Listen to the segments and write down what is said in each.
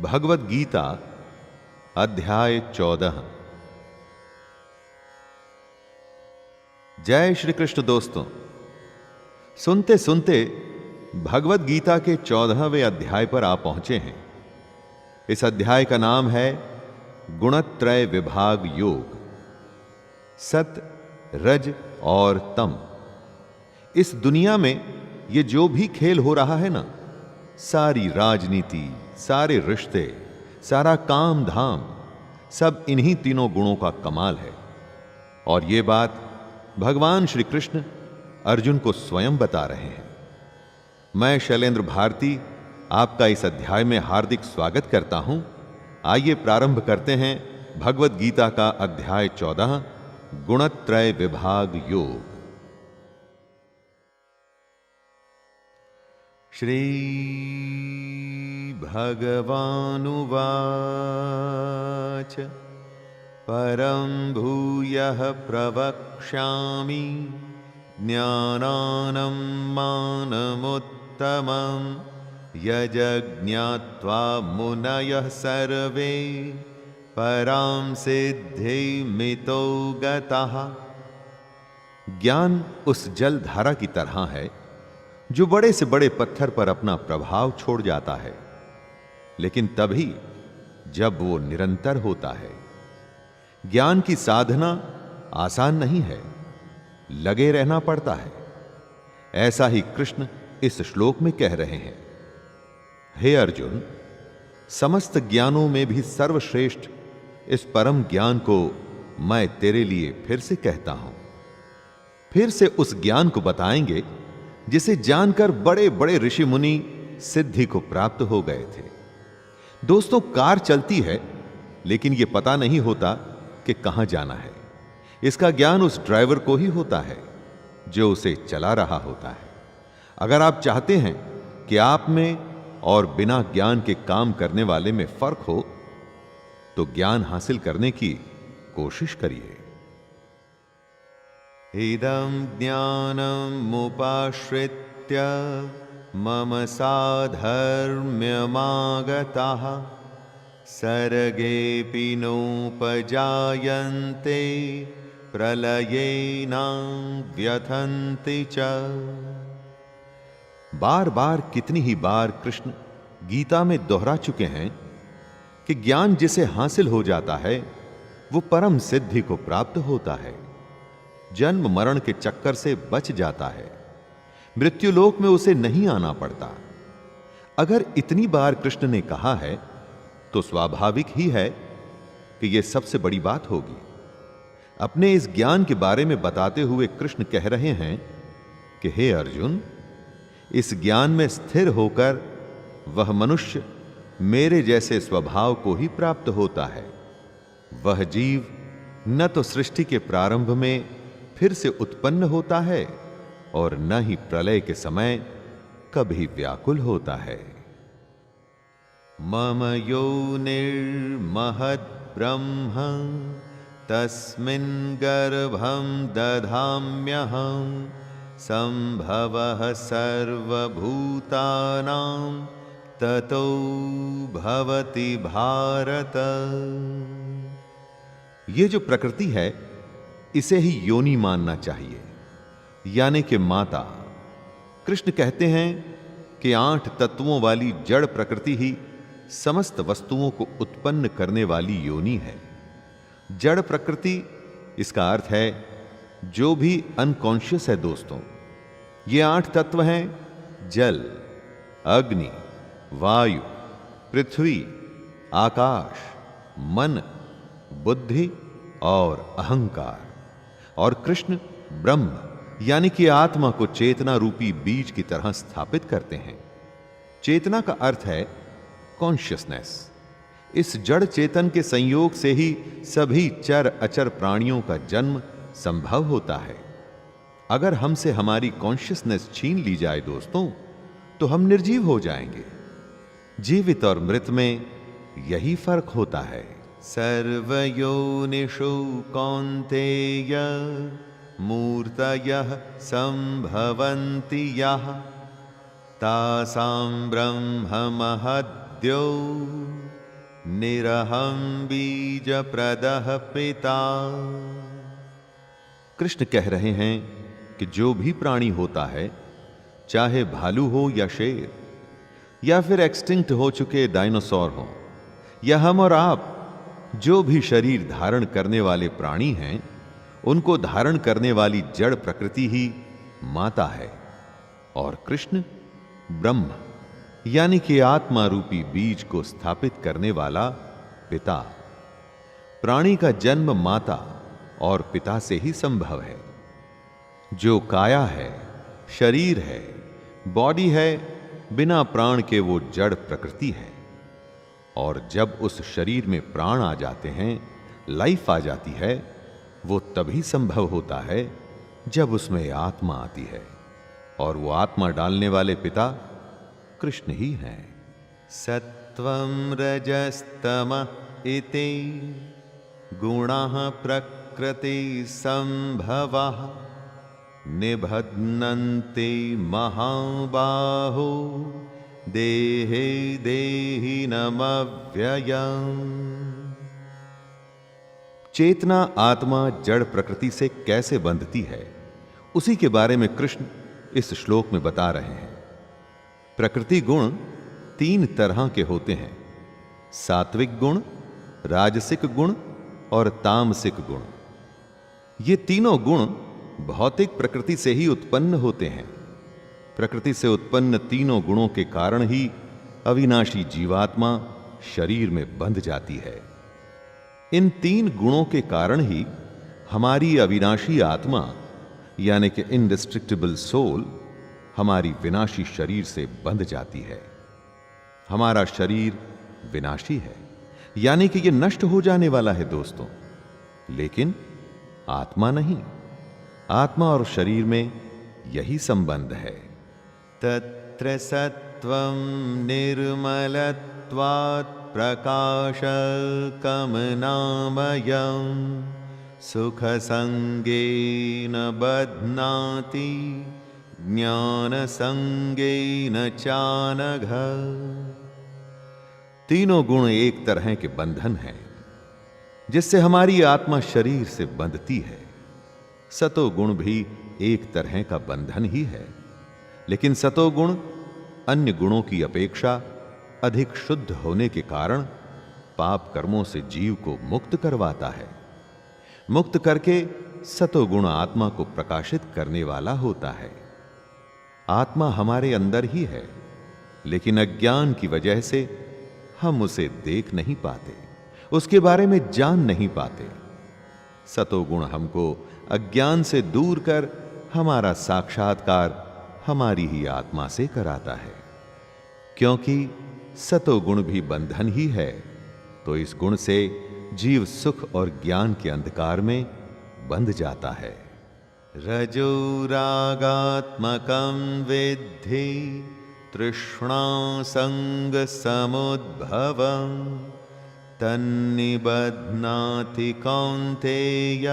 भगवद गीता अध्याय 14। जय श्री कृष्ण। दोस्तों, सुनते सुनते भगवद गीता के 14वें अध्याय पर आ पहुंचे हैं। इस अध्याय का नाम है गुणत्रय विभाग योग। सत, रज और तम। इस दुनिया में ये जो भी खेल हो रहा है ना, सारी राजनीति, सारे रिश्ते, सारा काम धाम, सब इन्हीं तीनों गुणों का कमाल है। और ये बात भगवान श्री कृष्ण अर्जुन को स्वयं बता रहे हैं। मैं शैलेंद्र भारती आपका इस अध्याय में हार्दिक स्वागत करता हूं। आइए प्रारंभ करते हैं भगवद गीता का अध्याय 14, गुणत्रय विभाग योग। श्री भगवानुवाच परं भूयः प्रवक्ष्यामि ज्ञानानं मानमुत्तमं यज्ञात्वा मुनयः सर्वे परां सिद्धिमितो गतः। ज्ञान उस जल धारा की तरह है जो बड़े से बड़े पत्थर पर अपना प्रभाव छोड़ जाता है, लेकिन तभी जब वो निरंतर होता है। ज्ञान की साधना आसान नहीं है, लगे रहना पड़ता है। ऐसा ही कृष्ण इस श्लोक में कह रहे हैं। हे अर्जुन, समस्त ज्ञानों में भी सर्वश्रेष्ठ इस परम ज्ञान को मैं तेरे लिए फिर से कहता हूं। फिर से उस ज्ञान को बताएंगे जिसे जानकर बड़े बड़े ऋषि मुनि सिद्धि को प्राप्त हो गए थे। दोस्तों, कार चलती है लेकिन यह पता नहीं होता कि कहां जाना है। इसका ज्ञान उस ड्राइवर को ही होता है जो उसे चला रहा होता है। अगर आप चाहते हैं कि आप में और बिना ज्ञान के काम करने वाले में फर्क हो, तो ज्ञान हासिल करने की कोशिश करिए। इदं ज्ञानमुपाश्रित्य मम साधर्म्यमागताः सर्गेऽपि नोपजायन्ते प्रलयेन व्यथन्ति च। बार बार कितनी ही बार कृष्ण गीता में दोहरा चुके हैं कि ज्ञान जिसे हासिल हो जाता है वो परम सिद्धि को प्राप्त होता है, जन्म मरण के चक्कर से बच जाता है, मृत्युलोक में उसे नहीं आना पड़ता। अगर इतनी बार कृष्ण ने कहा है तो स्वाभाविक ही है कि यह सबसे बड़ी बात होगी। अपने इस ज्ञान के बारे में बताते हुए कृष्ण कह रहे हैं कि हे अर्जुन, इस ज्ञान में स्थिर होकर वह मनुष्य मेरे जैसे स्वभाव को ही प्राप्त होता है। वह जीव न तो सृष्टि के प्रारंभ में फिर से उत्पन्न होता है और न ही प्रलय के समय कभी व्याकुल होता है। मम योनिर्महद् ब्रह्म तस्मिन् गर्भं दधाम्यहं संभवः सर्वभूतानां ततो भवति भारत। ये जो प्रकृति है इसे ही योनि मानना चाहिए, यानी कि माता। कृष्ण कहते हैं कि 8 तत्वों वाली जड़ प्रकृति ही समस्त वस्तुओं को उत्पन्न करने वाली योनि है। जड़ प्रकृति, इसका अर्थ है जो भी अनकॉन्शियस है। दोस्तों, ये 8 तत्व हैं: जल, अग्नि, वायु, पृथ्वी, आकाश, मन, बुद्धि और अहंकार। और कृष्ण ब्रह्म यानी कि आत्मा को चेतना रूपी बीज की तरह स्थापित करते हैं। चेतना का अर्थ है कॉन्शियसनेस। इस जड़ चेतन के संयोग से ही सभी चर अचर प्राणियों का जन्म संभव होता है। अगर हमसे हमारी कॉन्शियसनेस छीन ली जाए दोस्तों, तो हम निर्जीव हो जाएंगे। जीवित और मृत में यही फर्क होता है। सर्वयोनिषु कौन्तेय मूर्तयः संभवन्ति यः तासां ब्रह्म महद् आद्यो निरहं बीज प्रदः पिता। कृष्ण कह रहे हैं कि जो भी प्राणी होता है, चाहे भालू हो या शेर, या फिर एक्सटिंक्ट हो चुके डायनासोर हो, या हम और आप, जो भी शरीर धारण करने वाले प्राणी हैं, उनको धारण करने वाली जड़ प्रकृति ही माता है, और कृष्ण ब्रह्म यानी कि आत्मा रूपी बीज को स्थापित करने वाला पिता। प्राणी का जन्म माता और पिता से ही संभव है। जो काया है, शरीर है, बॉडी है, बिना प्राण के वो जड़ प्रकृति है। और जब उस शरीर में प्राण आ जाते हैं, लाइफ आ जाती है, वो तभी संभव होता है जब उसमें आत्मा आती है, और वो आत्मा डालने वाले पिता कृष्ण ही हैं। सत्वं रजस्तमः इति गुणाः प्रकृति संभवाः निबध्नन्ति महाबाहो देहे देहिनमव्ययम्। चेतना आत्मा जड़ प्रकृति से कैसे बंधती है, उसी के बारे में कृष्ण इस श्लोक में बता रहे हैं। प्रकृति गुण 3 तरह के होते हैं: सात्विक गुण, राजसिक गुण और तामसिक गुण। ये तीनों गुण भौतिक प्रकृति से ही उत्पन्न होते हैं। प्रकृति से उत्पन्न तीनों गुणों के कारण ही अविनाशी जीवात्मा शरीर में बंध जाती है। इन 3 गुणों के कारण ही हमारी अविनाशी आत्मा यानी कि इंडिस्ट्रक्टिबल सोल हमारी विनाशी शरीर से बंध जाती है। हमारा शरीर विनाशी है, यानी कि यह नष्ट हो जाने वाला है दोस्तों, लेकिन आत्मा नहीं। आत्मा और शरीर में यही संबंध है। तत्र सत्वं निर्मलत्वात् प्रकाशकमनामयं सुखसंगेन बध्नाति ज्ञानसंगेन चानघ। तीनों गुण एक तरह के बंधन हैं जिससे हमारी आत्मा शरीर से बंधती है। सतोगुण भी एक तरह का बंधन ही है, लेकिन सतोगुण अन्य गुणों की अपेक्षा अधिक शुद्ध होने के कारण पाप कर्मों से जीव को मुक्त करवाता है। मुक्त करके सतोगुण आत्मा को प्रकाशित करने वाला होता है। आत्मा हमारे अंदर ही है, लेकिन अज्ञान की वजह से हम उसे देख नहीं पाते, उसके बारे में जान नहीं पाते। सतोगुण हमको अज्ञान से दूर कर हमारा साक्षात्कार हमारी ही आत्मा से कराता है। क्योंकि सतोगुण भी बंधन ही है, तो इस गुण से जीव सुख और ज्ञान के अंधकार में बंध जाता है। रजोरागात्मकं विद्धि तृष्णा संग समुद्भवं तन्निबध्नाति कौन्तेय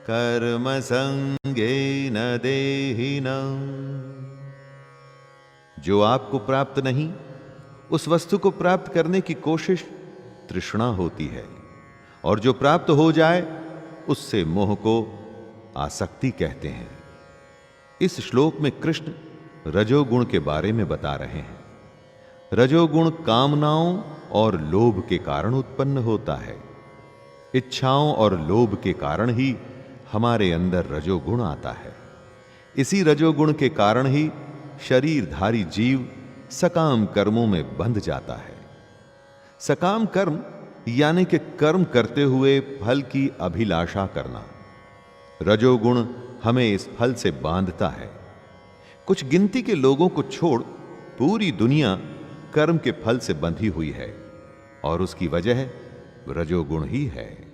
कर्म संगेन देहिनम्। जो आपको प्राप्त नहीं, उस वस्तु को प्राप्त करने की कोशिश तृष्णा होती है, और जो प्राप्त हो जाए उससे मोह को आसक्ति कहते हैं। इस श्लोक में कृष्ण रजोगुण के बारे में बता रहे हैं। रजोगुण कामनाओं और लोभ के कारण उत्पन्न होता है। इच्छाओं और लोभ के कारण ही हमारे अंदर रजोगुण आता है। इसी रजोगुण के कारण ही शरीरधारी जीव सकाम कर्मों में बंध जाता है। सकाम कर्म यानी कि कर्म करते हुए फल की अभिलाषा करना। रजोगुण हमें इस फल से बांधता है। कुछ गिनती के लोगों को छोड़ पूरी दुनिया कर्म के फल से बंधी हुई है, और उसकी वजह रजोगुण ही है।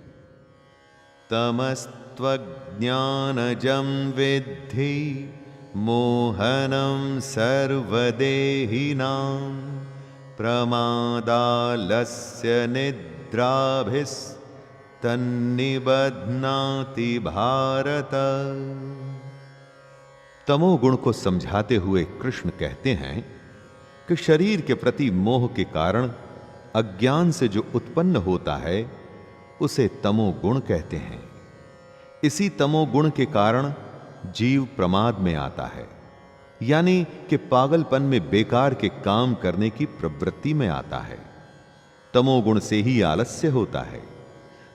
तमस्त्वज्ञानजं विद्धि मोहनं सर्वदेहिनां प्रमादालस्य निद्राभिस्तन्निबध्नाति भारत। तमोगुण को समझाते हुए कृष्ण कहते हैं कि शरीर के प्रति मोह के कारण अज्ञान से जो उत्पन्न होता है उसे तमोगुण कहते हैं। इसी तमोगुण के कारण जीव प्रमाद में आता है, यानी कि पागलपन में बेकार के काम करने की प्रवृत्ति में आता है। तमोगुण से ही आलस्य होता है,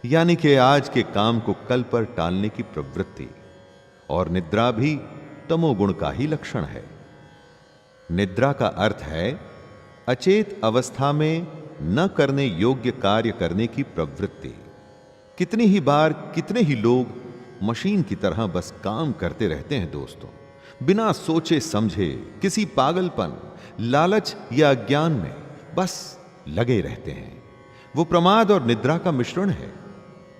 यानी कि आज के काम को कल पर टालने की प्रवृत्ति। और निद्रा भी तमोगुण का ही लक्षण है। निद्रा का अर्थ है अचेत अवस्था में न करने योग्य कार्य करने की प्रवृत्ति। कितनी ही बार कितने ही लोग मशीन की तरह बस काम करते रहते हैं दोस्तों, बिना सोचे समझे, किसी पागलपन, लालच या अज्ञान में बस लगे रहते हैं। वो प्रमाद और निद्रा का मिश्रण है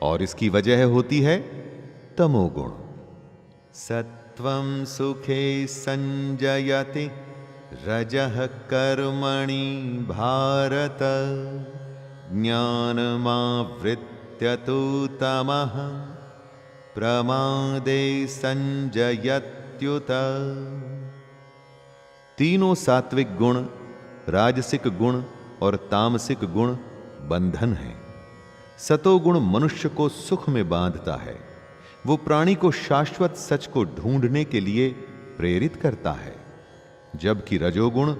और इसकी वजह होती है तमोगुण। सत्वं सुखे संजयति रजः कर्मणि भारत, ज्ञानमावृत्य तु तमः प्रमादे संजयत्युत। तीनों सात्विक गुण, राजसिक गुण और तामसिक गुण बंधन है। सतोगुण मनुष्य को सुख में बांधता है। वो प्राणी को शाश्वत सच को ढूंढने के लिए प्रेरित करता है, जबकि रजोगुण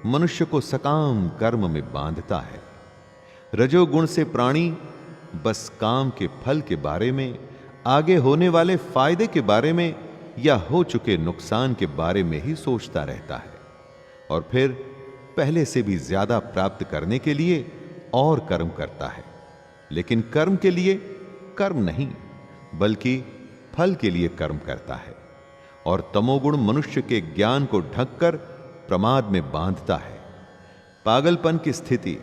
मनुष्य को सकाम कर्म में बांधता है। रजोगुण से प्राणी बस काम के फल के बारे में, आगे होने वाले फायदे के बारे में या हो चुके नुकसान के बारे में ही सोचता रहता है और फिर पहले से भी ज्यादा प्राप्त करने के लिए और कर्म करता है। लेकिन कर्म के लिए कर्म नहीं, बल्कि फल के लिए कर्म करता है। और तमोगुण मनुष्य के ज्ञान को ढककर प्रमाद में बांधता है। पागलपन की स्थिति,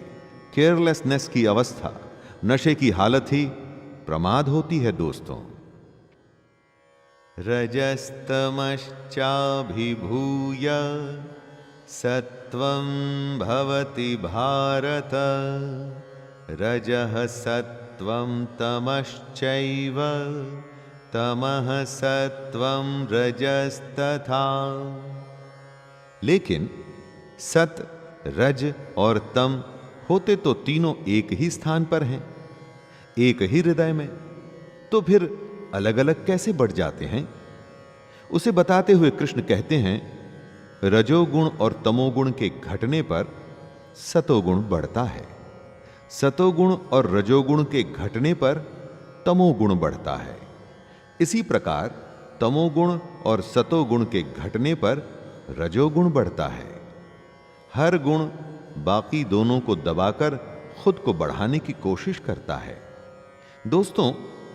केयरलेसनेस की अवस्था, नशे की हालत ही प्रमाद होती है दोस्तों। रजस्तमश्चाभिभूय सत्वं भवति भारत, रजः सत्वं तमश्चैव तमः सत्वं रजस्तथा। लेकिन सत, रज और तम होते तो तीनों एक ही स्थान पर हैं, एक ही हृदय में, तो फिर अलग अलग कैसे बढ़ जाते हैं? उसे बताते हुए कृष्ण कहते हैं, रजोगुण और तमोगुण के घटने पर सतोगुण बढ़ता है, सतोगुण और रजोगुण के घटने पर तमोगुण बढ़ता है। इसी प्रकार तमोगुण और सतोगुण के घटने पर रजोगुण बढ़ता है। हर गुण बाकी दोनों को दबाकर खुद को बढ़ाने की कोशिश करता है। दोस्तों,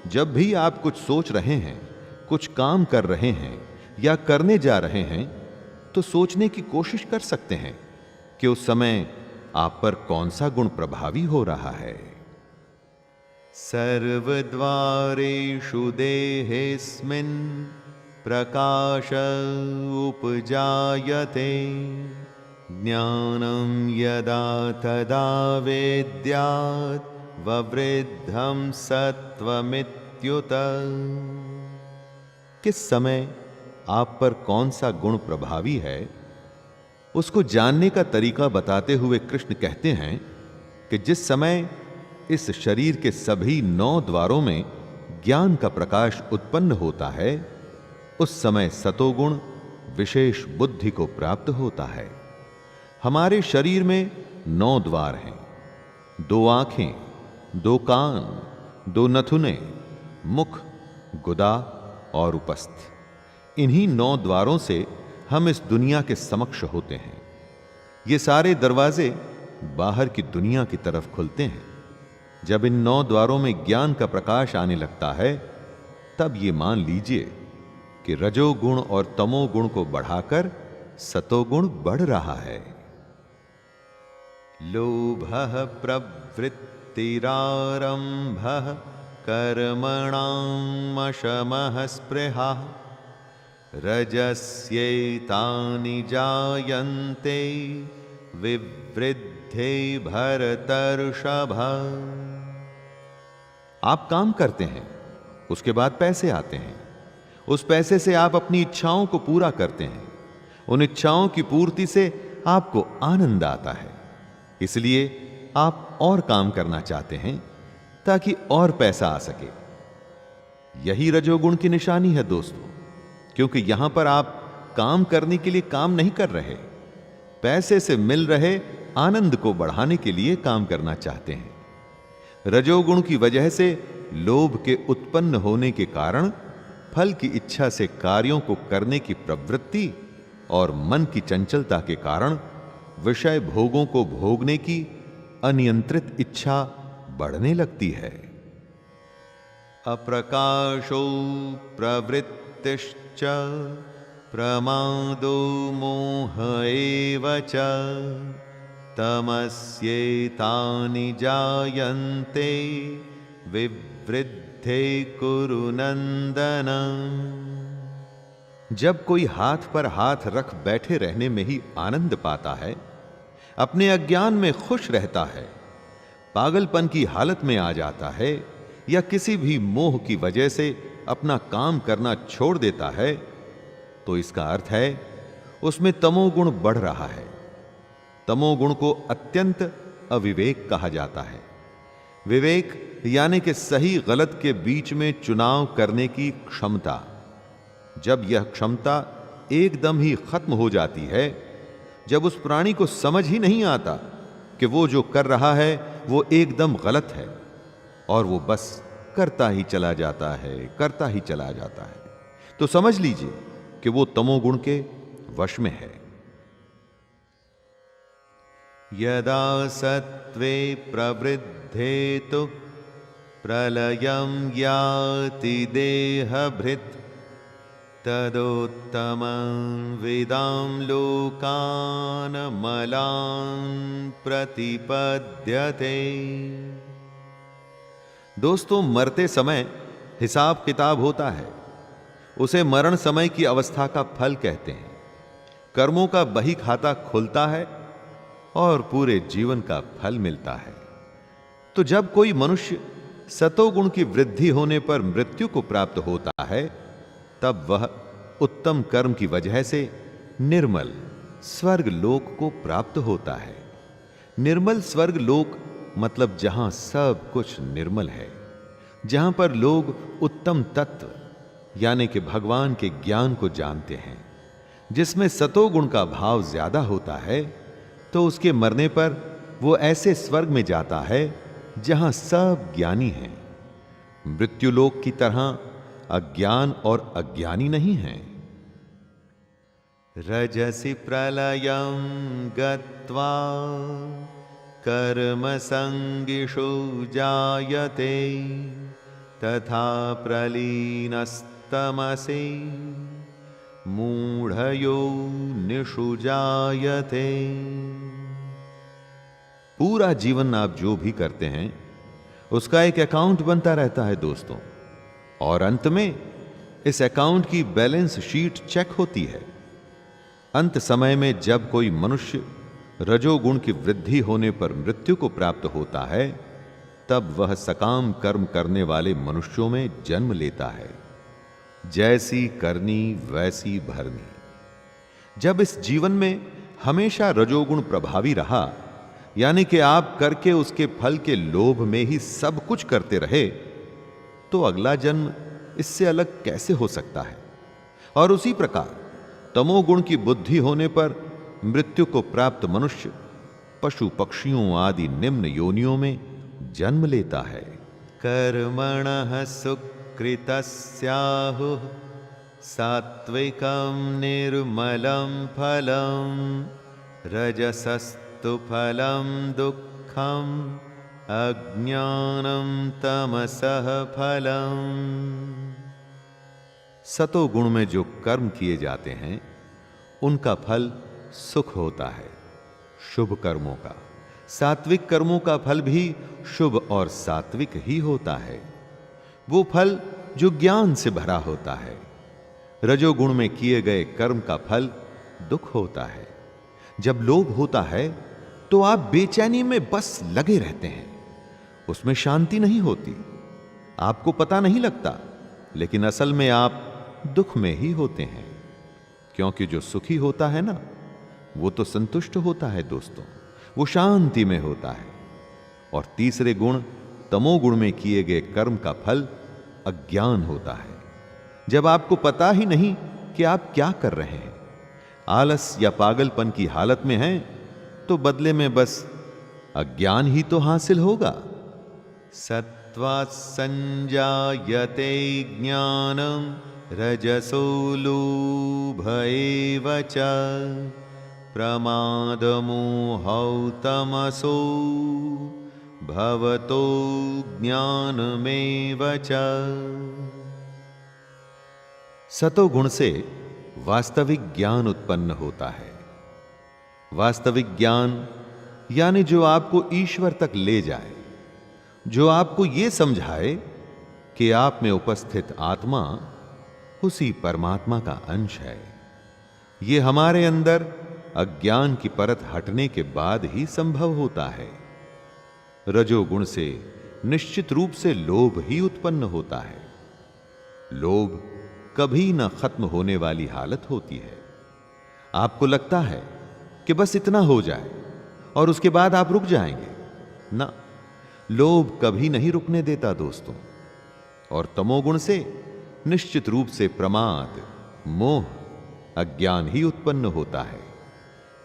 जब भी आप कुछ सोच रहे हैं, कुछ काम कर रहे हैं या करने जा रहे हैं, तो सोचने की कोशिश कर सकते हैं कि उस समय आप पर कौन सा गुण प्रभावी हो रहा है। सर्वद्वारेषु देहेऽस्मिन् प्रकाश उपजायते, ज्ञानं यदा तदा वेद्यात् ववृद्धं सत्वमित्युत। किस समय आप पर कौन सा गुण प्रभावी है, उसको जानने का तरीका बताते हुए कृष्ण कहते हैं कि जिस समय इस शरीर के सभी 9 द्वारों में ज्ञान का प्रकाश उत्पन्न होता है, उस समय सतोगुण विशेष बुद्धि को प्राप्त होता है। हमारे शरीर में 9 द्वार हैं, 2 आंखें, 2 कान, 2 नथुने, मुख, गुदा और उपस्थ। इन्हीं 9 द्वारों से हम इस दुनिया के समक्ष होते हैं। ये सारे दरवाजे बाहर की दुनिया की तरफ खुलते हैं। जब इन 9 द्वारों में ज्ञान का प्रकाश आने लगता है, तब ये मान लीजिए कि रजोगुण और तमोगुण को बढ़ाकर सतोगुण बढ़ रहा है। लोभः प्रवृत्तिरारम्भः कर्मणाम् अशमः स्पृहा, रजस्यैतानि जायन्ते विवृद्धे भरतर्षभ। आप काम करते हैं, उसके बाद पैसे आते हैं। उस पैसे से आप अपनी इच्छाओं को पूरा करते हैं। उन इच्छाओं की पूर्ति से आपको आनंद आता है, इसलिए आप और काम करना चाहते हैं ताकि और पैसा आ सके। यही रजोगुण की निशानी है दोस्तों, क्योंकि यहां पर आप काम करने के लिए काम नहीं कर रहे, पैसे से मिल रहे आनंद को बढ़ाने के लिए काम करना चाहते हैं। रजोगुण की वजह से लोभ के उत्पन्न होने के कारण फल की इच्छा से कार्यों को करने की प्रवृत्ति और मन की चंचलता के कारण विषय भोगों को भोगने की अनियंत्रित इच्छा बढ़ने लगती है। अप्रकाशो प्रवृत्तिश्च प्रमादो मोह एव च तमस्येतानि जायन्ते विवृद्धे कुरु नंदन। जब कोई हाथ पर हाथ रख बैठे रहने में ही आनंद पाता है, अपने अज्ञान में खुश रहता है, पागलपन की हालत में आ जाता है या किसी भी मोह की वजह से अपना काम करना छोड़ देता है, तो इसका अर्थ है उसमें तमोगुण बढ़ रहा है। तमोगुण को अत्यंत अविवेक कहा जाता है। विवेक यानी कि सही गलत के बीच में चुनाव करने की क्षमता। जब यह क्षमता एकदम ही खत्म हो जाती है, जब उस प्राणी को समझ ही नहीं आता कि वो जो कर रहा है वो एकदम गलत है और वो बस करता ही चला जाता है, करता ही चला जाता है, तो समझ लीजिए कि वो तमोगुण के वश में है। यदा सत्वे प्रवृद्धे तो प्रलयं याति देहभृत् तदोत्तमं विदां लोकान् मलान् प्रतिपद्यते। दोस्तों, मरते समय हिसाब किताब होता है, उसे मरण समय की अवस्था का फल कहते हैं। कर्मों का बही खाता खुलता है और पूरे जीवन का फल मिलता है। तो जब कोई मनुष्य सतोगुण की वृद्धि होने पर मृत्यु को प्राप्त होता है, तब वह उत्तम कर्म की वजह से निर्मल स्वर्ग लोक को प्राप्त होता है। निर्मल स्वर्ग लोक मतलब जहां सब कुछ निर्मल है, जहां पर लोग उत्तम तत्व यानी कि भगवान के ज्ञान को जानते हैं। जिसमें सतोगुण का भाव ज्यादा होता है, तो उसके मरने पर वो ऐसे स्वर्ग में जाता है जहां सब ज्ञानी हैं। मृत्युलोक की तरह अज्ञान और अज्ञानी नहीं हैं। रजसि प्रलयं गत्वा कर्म संगिषु जायते तथा प्रलीनस्तमसि मूढ़यो निषु जायते। पूरा जीवन आप जो भी करते हैं उसका एक अकाउंट बनता रहता है दोस्तों, और अंत में इस अकाउंट की बैलेंस शीट चेक होती है। अंत समय में जब कोई मनुष्य रजोगुण की वृद्धि होने पर मृत्यु को प्राप्त होता है, तब वह सकाम कर्म करने वाले मनुष्यों में जन्म लेता है। जैसी करनी वैसी भरनी। जब इस जीवन में हमेशा रजोगुण प्रभावी रहा, यानी कि आप करके उसके फल के लोभ में ही सब कुछ करते रहे, तो अगला जन्म इससे अलग कैसे हो सकता है। और उसी प्रकार तमोगुण की बुद्धि होने पर मृत्यु को प्राप्त मनुष्य पशु पक्षियों आदि निम्न योनियों में जन्म लेता है। कर्मणः सुकृतस्याहुः सात्विकं निर्मलं फलं रजसस्तु फलं दुःखं अज्ञानं तमसः फलम्। सतोगुण में जो कर्म किए जाते हैं उनका फल सुख होता है, शुभ कर्मों का। सात्विक कर्मों का फल भी शुभ और सात्विक ही होता है। वो फल जो ज्ञान से भरा होता है। रजोगुण में किए गए कर्म का फल दुख होता है। जब लोभ होता है तो आप बेचैनी में बस लगे रहते हैं, उसमें शांति नहीं होती, आपको पता नहीं लगता, लेकिन असल में आप दुख में ही होते हैं। क्योंकि जो सुखी होता है ना, वो तो संतुष्ट होता है दोस्तों, वो शांति में होता है। और तीसरे गुण तमोगुण में किए गए कर्म का फल अज्ञान होता है। जब आपको पता ही नहीं कि आप क्या कर रहे हैं, आलस या पागलपन की हालत में हैं, तो बदले में बस अज्ञान ही तो हासिल होगा। सत्त्वात् संजायते ज्ञानम रजसो लोभ एव च प्रमादमोहौ तमसो भवतो ज्ञानमेव च। सतोगुण से वास्तविक ज्ञान उत्पन्न होता है। वास्तविक ज्ञान यानी जो आपको ईश्वर तक ले जाए, जो आपको यह समझाए कि आप में उपस्थित आत्मा उसी परमात्मा का अंश है। यह हमारे अंदर अज्ञान की परत हटने के बाद ही संभव होता है। रजोगुण से निश्चित रूप से लोभ ही उत्पन्न होता है। लोभ कभी न खत्म होने वाली हालत होती है। आपको लगता है कि बस इतना हो जाए और उसके बाद आप रुक जाएंगे। ना, लोभ कभी नहीं रुकने देता दोस्तों। और तमोगुण से निश्चित रूप से प्रमाद, मोह, अज्ञान ही उत्पन्न होता है।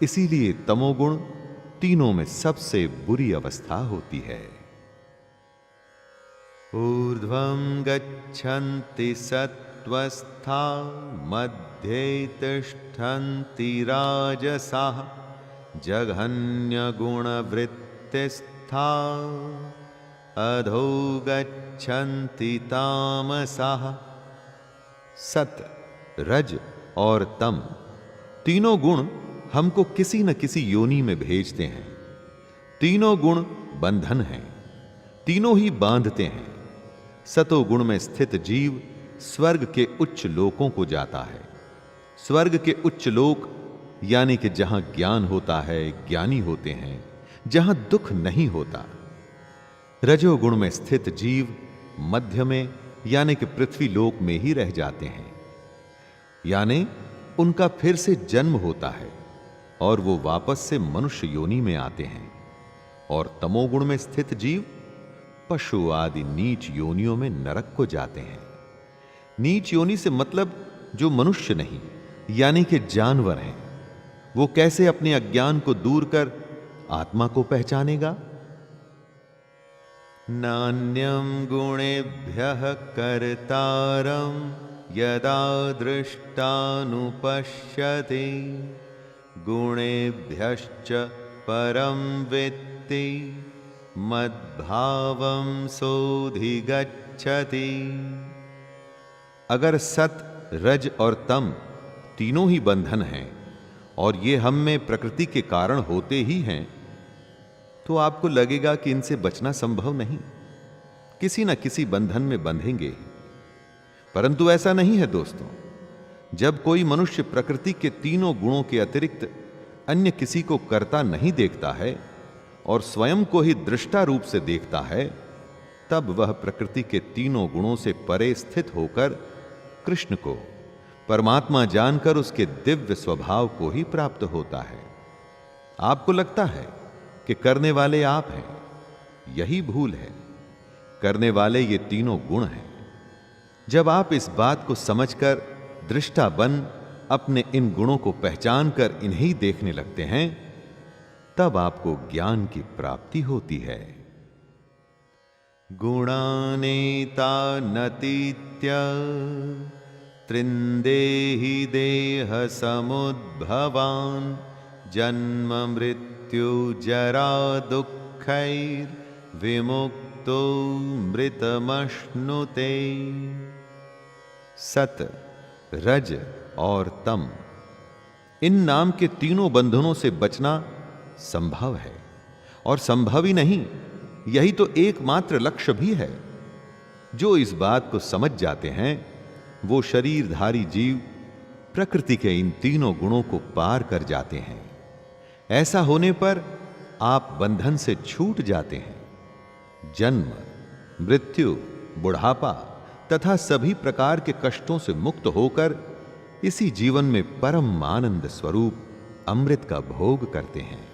इसीलिए तमोगुण तीनों में सबसे बुरी अवस्था होती है। ऊर्ध्वं गच्छन्ति सत्त्वस्था मध्ये तिष्ठन्ति राजसाः जघन्यगुणवृत्तिस्था अधो गच्छन्ति तामसाः। सत, रज और तम तीनों गुण हमको किसी न किसी योनि में भेजते हैं। तीनों गुण बंधन हैं, तीनों ही बांधते हैं। सतोगुण में स्थित जीव स्वर्ग के उच्च लोकों को जाता है। स्वर्ग के उच्च लोक यानी कि जहां ज्ञान होता है, ज्ञानी होते हैं, जहां दुख नहीं होता। रजोगुण में स्थित जीव मध्य में यानी कि पृथ्वी लोक में ही रह जाते हैं, यानी उनका फिर से जन्म होता है और वो वापस से मनुष्य योनि में आते हैं। और तमोगुण में स्थित जीव पशु आदि नीच योनियों में नरक को जाते हैं। नीच योनि से मतलब जो मनुष्य नहीं यानी कि जानवर हैं, वो कैसे अपने अज्ञान को दूर कर आत्मा को पहचानेगा? नान्यं गुणेभ्यः कर्तारं यदा दृष्टानुपश्यति गुणेभ्यश्च परं वित्ति मद्भावं सोऽधिगच्छति। अगर सत, रज और तम तीनों ही बंधन हैं और ये हम में प्रकृति के कारण होते ही हैं, तो आपको लगेगा कि इनसे बचना संभव नहीं, किसी न किसी बंधन में बंधेंगे। परंतु ऐसा नहीं है दोस्तों। जब कोई मनुष्य प्रकृति के तीनों गुणों के अतिरिक्त अन्य किसी को करता नहीं देखता है और स्वयं को ही दृष्टा रूप से देखता है, तब वह प्रकृति के तीनों गुणों से परे स्थित होकर कृष्ण को, परमात्मा जानकर उसके दिव्य स्वभाव को ही प्राप्त होता है। आपको लगता है कि करने वाले आप हैं, यही भूल है। करने वाले ये तीनों गुण हैं। जब आप इस बात को समझकर दृष्टा बन अपने इन गुणों को पहचान कर इन्हें देखने लगते हैं, तब आपको ज्ञान की प्राप्ति होती है। गुणानेता नतीत्य त्रिंदेहि देह समुद्भवान् जन्म मृत्यु जरा दुःखैर् विमुक्तो मृतमश्नुते। सत, रज और तम, इन नाम के तीनों बंधनों से बचना संभव है। और संभव ही नहीं, यही तो एकमात्र लक्ष्य भी है। जो इस बात को समझ जाते हैं, वो शरीरधारी जीव प्रकृति के इन तीनों गुणों को पार कर जाते हैं। ऐसा होने पर आप बंधन से छूट जाते हैं। जन्म, मृत्यु, बुढ़ापा तथा सभी प्रकार के कष्टों से मुक्त होकर इसी जीवन में परम आनंद स्वरूप अमृत का भोग करते हैं।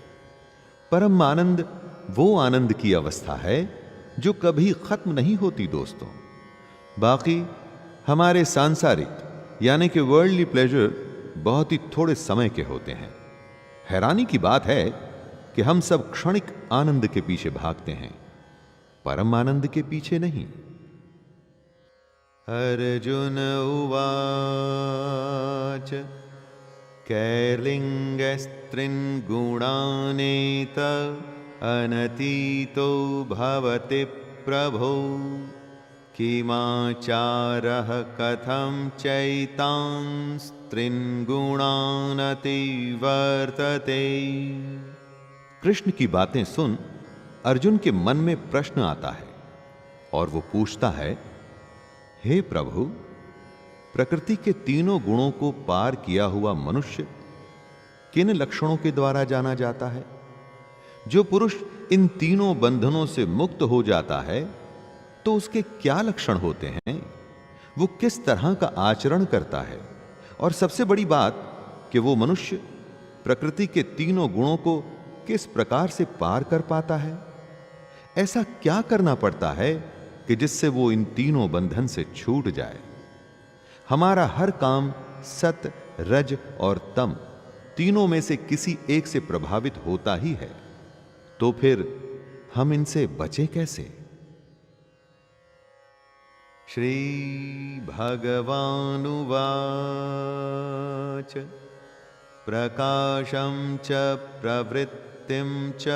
परम आनंद वो आनंद की अवस्था है जो कभी खत्म नहीं होती दोस्तों। बाकी हमारे सांसारिक यानी कि वर्ल्डली प्लेजर बहुत ही थोड़े समय के होते हैं। हैरानी की बात है कि हम सब क्षणिक आनंद के पीछे भागते हैं, परम आनंद के पीछे नहीं। अर्जुन उवाच कैर्लिङ्गस्त्रीन् गुणानेत अनतीतो भवति प्रभो किमाचारः कथं चैतांस्त्रीन् गुणानतिवर्तते। कृष्ण की बातें सुन अर्जुन के मन में प्रश्न आता है और वो पूछता है, हे प्रभु, प्रकृति के तीनों गुणों को पार किया हुआ मनुष्य किन लक्षणों के द्वारा जाना जाता है? जो पुरुष इन तीनों बंधनों से मुक्त हो जाता है तो उसके क्या लक्षण होते हैं? वो किस तरह का आचरण करता है? और सबसे बड़ी बात कि वो मनुष्य प्रकृति के तीनों गुणों को किस प्रकार से पार कर पाता है? ऐसा क्या करना पड़ता है कि जिससे वो इन तीनों बंधन से छूट जाए? हमारा हर काम सत, रज और तम तीनों में से किसी एक से प्रभावित होता ही है, तो फिर हम इनसे बचे कैसे? श्री भगवानुवाच प्रकाशं च प्रवृत्तिं च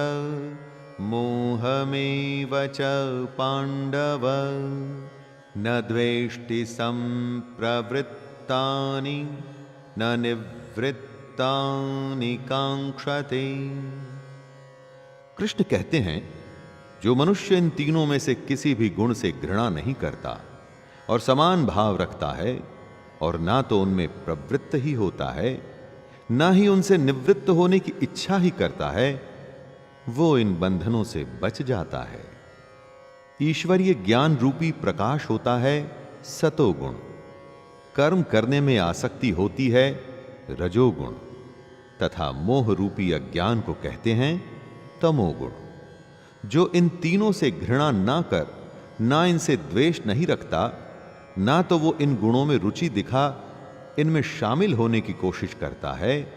मोहमेव च पांडव न द्वेष्टि संप्रवृत्तानि न निवृत्तानि कांक्षते। कृष्ण कहते हैं, जो मनुष्य इन तीनों में से किसी भी गुण से घृणा नहीं करता और समान भाव रखता है और ना तो उनमें प्रवृत्त ही होता है ना ही उनसे निवृत्त होने की इच्छा ही करता है, वो इन बंधनों से बच जाता है। ईश्वरीय ज्ञान रूपी प्रकाश होता है सतोगुण, कर्म करने में आसक्ति होती है रजोगुण, तथा मोह रूपी अज्ञान को कहते हैं तमोगुण। जो इन तीनों से घृणा ना कर, ना इनसे द्वेष नहीं रखता, ना तो वो इन गुणों में रुचि दिखा इनमें शामिल होने की कोशिश करता है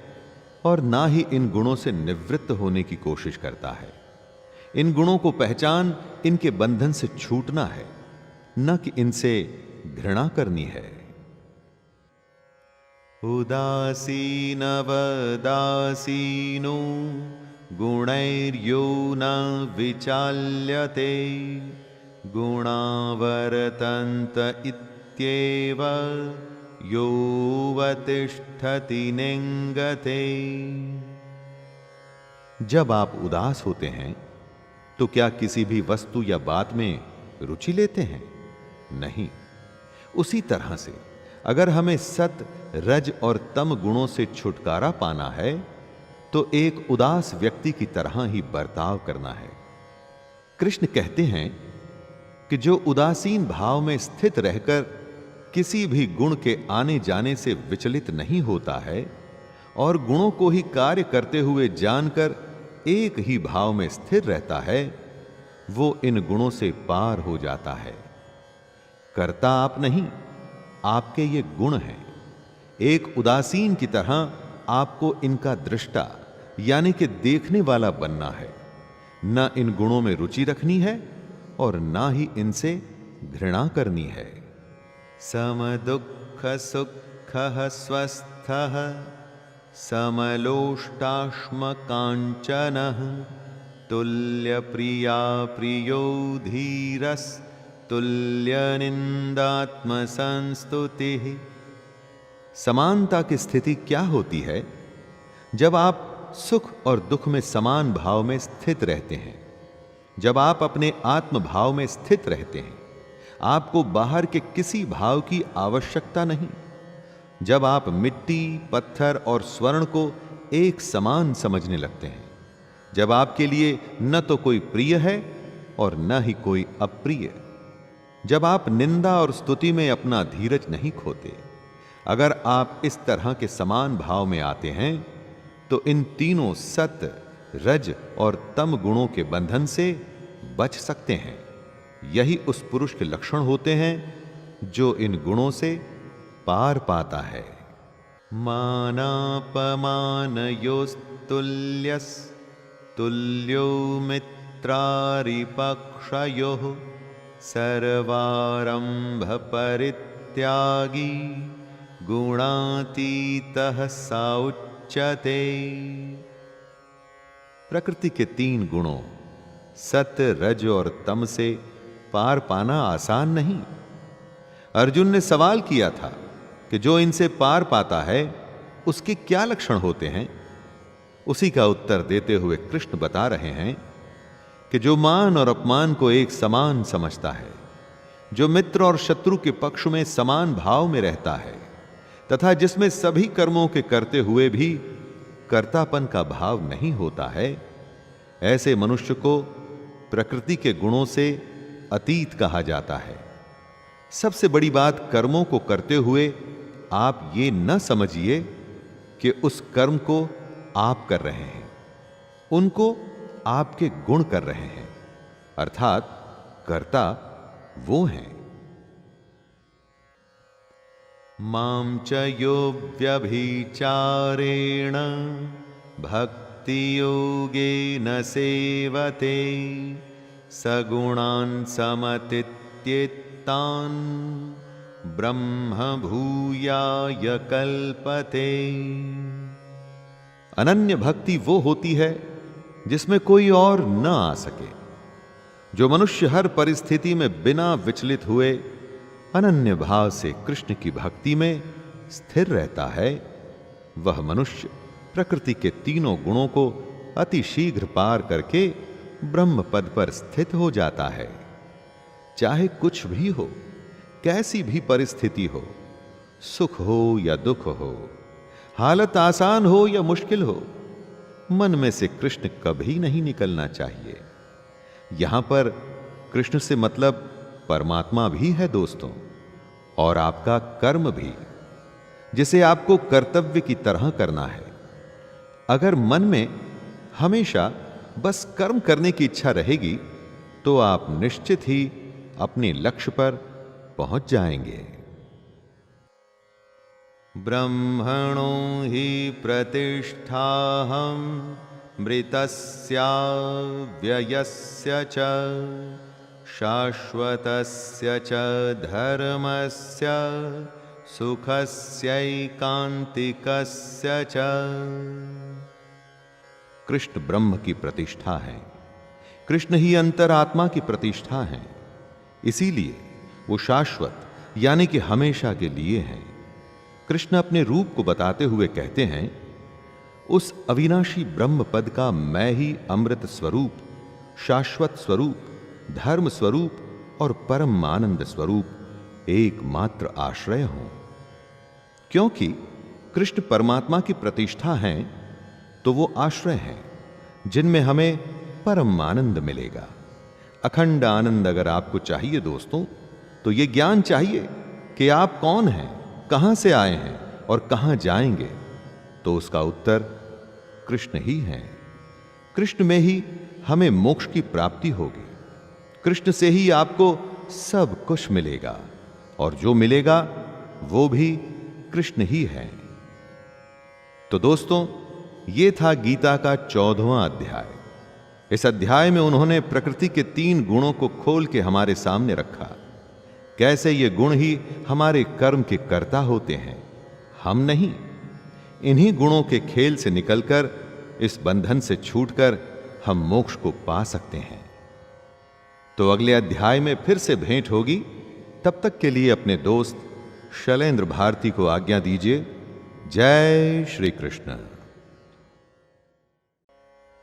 और ना ही इन गुणों से निवृत्त होने की कोशिश करता है। इन गुणों को पहचान इनके बंधन से छूटना है, न कि इनसे घृणा करनी है। उदासीनवदासीनो गुणैर्यो न विचाल्यते गुणावर्तन्त इत्येव योऽवतिष्ठति निंगते। जब आप उदास होते हैं तो क्या किसी भी वस्तु या बात में रुचि लेते हैं? नहीं। उसी तरह से अगर हमें सत, रज और तम गुणों से छुटकारा पाना है तो एक उदास व्यक्ति की तरह ही बर्ताव करना है। कृष्ण कहते हैं कि जो उदासीन भाव में स्थित रहकर किसी भी गुण के आने जाने से विचलित नहीं होता है और गुणों को ही कार्य करते हुए जानकर एक ही भाव में स्थिर रहता है, वो इन गुणों से पार हो जाता है। कर्ता आप नहीं, आपके ये गुण हैं। एक उदासीन की तरह आपको इनका दृष्टा यानी कि देखने वाला बनना है। न इन गुणों में रुचि रखनी है और ना ही इनसे घृणा करनी है। समदुःख सुखः स्वस्थः समलोष्टाश्मकाञ्चनः तुल्यप्रिया प्रियो धीरस्तुल्यनिन्दात्मसंस्तुतिः। समानता की स्थिति क्या होती है? जब आप सुख और दुख में समान भाव में स्थित रहते हैं, जब आप अपने आत्म भाव में स्थित रहते हैं, आपको बाहर के किसी भाव की आवश्यकता नहीं। जब आप मिट्टी, पत्थर और स्वर्ण को एक समान समझने लगते हैं, जब आपके लिए न तो कोई प्रिय है और न ही कोई अप्रिय, जब आप निंदा और स्तुति में अपना धीरज नहीं खोते, अगर आप इस तरह के समान भाव में आते हैं तो इन तीनों सत, रज और तम गुणों के बंधन से बच सकते हैं। यही उस पुरुष के लक्षण होते हैं जो इन गुणों से पार पाता है। मानापमानयोस्तुल्यस् तुल्यो मित्रारिपक्षयोः सर्वारंभ परित्यागी गुणातीतः स उच्यते। प्रकृति के तीन गुणों सत, रज और तम से पार पाना आसान नहीं। अर्जुन ने सवाल किया था कि जो इनसे पार पाता है उसके क्या लक्षण होते हैं। उसी का उत्तर देते हुए कृष्ण बता रहे हैं कि जो मान और अपमान को एक समान समझता है, जो मित्र और शत्रु के पक्ष में समान भाव में रहता है तथा जिसमें सभी कर्मों के करते हुए भी कर्तापन का भाव नहीं होता है, ऐसे मनुष्य को प्रकृति के गुणों से अतीत कहा जाता है। सबसे बड़ी बात, कर्मों को करते हुए आप ये न समझिए कि उस कर्म को आप कर रहे हैं, उनको आपके गुण कर रहे हैं, अर्थात कर्ता वो हैं। मां च यो व्यभिचारेण भक्ति योगेन सेवते सगुणान् समतीत्येतान् ब्रह्म भूयाय कल्पते। अनन्य भक्ति वो होती है जिसमें कोई और न आ सके। जो मनुष्य हर परिस्थिति में बिना विचलित हुए अनन्य भाव से कृष्ण की भक्ति में स्थिर रहता है, वह मनुष्य प्रकृति के तीनों गुणों को अति शीघ्र पार करके ब्रह्म पद पर स्थित हो जाता है। चाहे कुछ भी हो, कैसी भी परिस्थिति हो, सुख हो या दुख हो, हालत आसान हो या मुश्किल हो, मन में से कृष्ण कभी नहीं निकलना चाहिए। यहां पर कृष्ण से मतलब परमात्मा भी है दोस्तों, और आपका कर्म भी, जिसे आपको कर्तव्य की तरह करना है। अगर मन में हमेशा बस कर्म करने की इच्छा रहेगी तो आप निश्चित ही अपने लक्ष्य पर पहुंच जाएंगे। ब्रह्मणो हि प्रतिष्ठाहं मृतस्य व्ययस्य च शाश्वतस्य च धर्मस्य सुखस्यैकान्तिकस्य च। कृष्ण ब्रह्म की प्रतिष्ठा है, कृष्ण ही अंतरात्मा की प्रतिष्ठा है, इसीलिए वो शाश्वत यानी कि हमेशा के लिए हैं। कृष्ण अपने रूप को बताते हुए कहते हैं, उस अविनाशी ब्रह्म पद का मैं ही अमृत स्वरूप, शाश्वत स्वरूप, धर्म स्वरूप और परम आनंद स्वरूप एकमात्र आश्रय हूं। क्योंकि कृष्ण परमात्मा की प्रतिष्ठा हैं, तो वो आश्रय हैं जिनमें हमें परम आनंद मिलेगा। अखंड आनंद अगर आपको चाहिए दोस्तों, तो ये ज्ञान चाहिए कि आप कौन हैं, कहां से आए हैं और कहां जाएंगे, तो उसका उत्तर कृष्ण ही है। कृष्ण में ही हमें मोक्ष की प्राप्ति होगी, कृष्ण से ही आपको सब कुछ मिलेगा, और जो मिलेगा वो भी कृष्ण ही है। तो दोस्तों, ये था गीता का 14वां अध्याय। इस अध्याय में उन्होंने प्रकृति के 3 गुणों को खोल के हमारे सामने रखा। कैसे ये गुण ही हमारे कर्म के कर्ता होते हैं, हम नहीं। इन्हीं गुणों के खेल से निकलकर, इस बंधन से छूटकर हम मोक्ष को पा सकते हैं। तो अगले अध्याय में फिर से भेंट होगी। तब तक के लिए अपने दोस्त शैलेंद्र भारती को आज्ञा दीजिए। जय श्री कृष्ण।